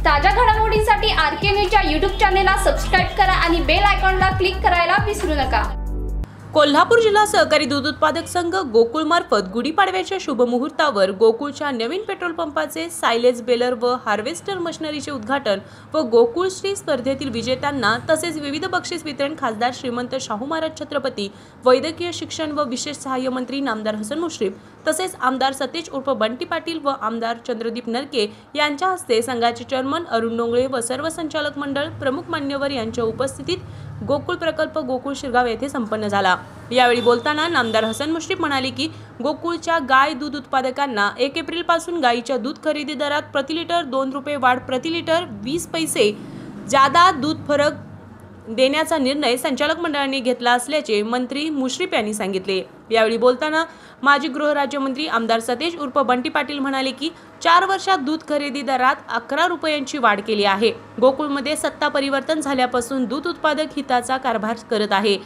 ताज्या घडामोडींसाठी आरके न्यूजच्या YouTube चॅनेलला सबस्क्राइब करा आणि बेल आयकॉनला क्लिक करायला विसरू नका। कोल्हापूर जिल्हा सहकारी दूध उत्पादक संघ गोकुळ मार्फत गुढीपाडव्याच्या शुभ मुहूर्तावर गोकुळच्या नवीन पेट्रोल पंपाचे सायलेज बेलर व हार्वेस्टर मशिनरीचे उद्घाटन व गोकुळ श्री स्पर्धेतील विजेत्यांना तसेच विविध बक्षीस वितरण खासदार श्रीमंत शाहू महाराज छत्रपती, वैद्यकीय शिक्षण व विशेष सहाय्य मंत्री नामदार हसन मुश्रीफ तसेच आमदार सतेज उर्फ बंटी पाटील व आमदार चंद्रदीप नरके यांच्या हस्ते संघाचे चेअरमन अरुण डोंगळे व सर्व संचालक मंडळ प्रमुख मान्यवर यांच्या उपस्थितीत गोकुळ प्रकल्प गोकुळ शिरगाव येथे संपन्न झाला। यावेळी बोलताना नामदार हसन मुश्रीफ म्हणाले की गोकुळच्या गाय दूध उत्पादकांना 1 एप्रिल पासून गायीच्या दूध खरेदी दरात प्रति लिटर 2 रुपये वाढ, प्रति लिटर 20 पैसे जादा दूध फरक देण्याचा निर्णय संचालक मंडळाने घेतला असल्याचे मंत्री मुश्रीफ यांनी सांगितले। यावेळी बोलताना माजी गृहराज्यमंत्री आमदार सतेज उर्फ बंटी पाटील म्हणाले की 4 वर्षात दूध खरेदी दरात 11 रुपयांची वाढ केली आहे। गोकुळमध्ये सत्ता परिवर्तन झाल्यापासून दूध उत्पादक हिताचा कारभार करत आहे।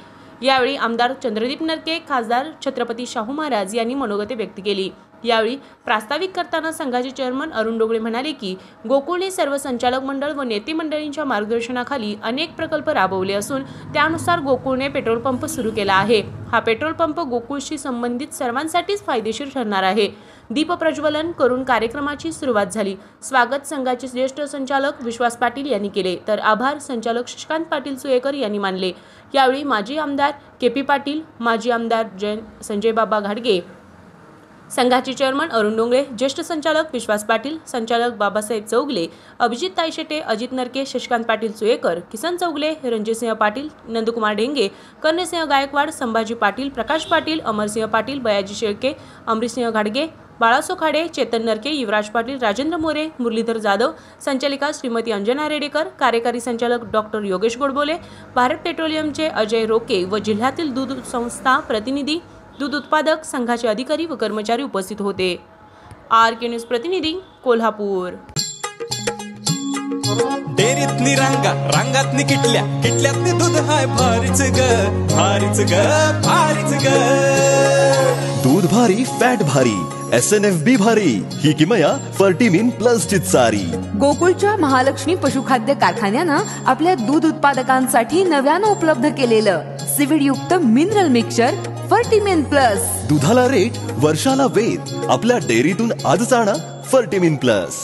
यावेळी आमदार चंद्रदीप नरके, खासदार छत्रपती शाहू महाराज यांनी मनोगते व्यक्त केली। यावेळी प्रास्ताविक करताना संघाचे चेअरमन अरुण डोंगळे म्हणाले की गोकुळने सर्व संचालक मंडळ व नेते मंडळींच्या मार्गदर्शनाखाली अनेक प्रकल्प राबवले असून त्यानुसार गोकुळने पेट्रोल पंप सुरू केला आहे। हा पेट्रोल पंप गोकुळशी संबंधित सर्वांसाठीच फायदेशीर ठरणार आहे। दीप प्रज्वलन करून कार्यक्रमाची सुरुवात झाली। स्वागत संघाचे ज्येष्ठ संचालक विश्वास पाटील यांनी केले, तर आभार संचालक शशिकांत पाटील सुयेकर यांनी मानले। यावेळी माजी आमदार केपी पाटील, माजी आमदार संजय बाबा घाडगे, संघाचे चेअरमन अरुण डोंगळे, ज्येष्ठ संचालक विश्वास पाटील, संचालक बाबासाहेब चौगले, अभिजित तायशेटे, अजित नरके, शशिकांत पाटील सुयेकर, किसन चौगले, रणजितसिंह पाटील, नंदकुमार ढेंगे, कर्णसिंह गायकवाड, संभाजी पाटील, प्रकाश पाटील, अमरसिंह पाटील, बयाजी शेळके, अमरीसिंह घाडगे, बाळासो खाडे, चेतन नरके, युवराज पाटील, राजेंद्र मोरे, मुरलीधर जाधव, संचालिका श्रीमती अंजना रेडेकर, कार्यकारी संचालक डॉक्टर योगेश गोडबोले, भारत पेट्रोलियमचे अजय रोके व जिल्ह्यातील दूध संस्था प्रतिनिधी, दूध उत्पादक संघाचे अधिकारी व कर्मचारी उपस्थित होते। आरके न्यूज प्रतिनिधी कोल्हापूर। डेरीतनी रांगातनी किटल्यातनी दूध हाय भारीच ग, भारीच ग, भारीच ग। दूध भारी, फॅट भारी, SNFB भारी, ही किमया फर्टिमिन प्लस ची सारी। गोकुळच्या महालक्ष्मी पशुखाद्य कारखान्यानं आपल्या दूध उत्पादकांसाठी नव्यानं उपलब्ध केलेलं सीवीड युक्त मिनरल मिक्सचर फर्टिमिन प्लस। दुधाला रेट, वर्षाला वेध, आपल्या डेअरीतून आजच आणा फर्टिमिन प्लस।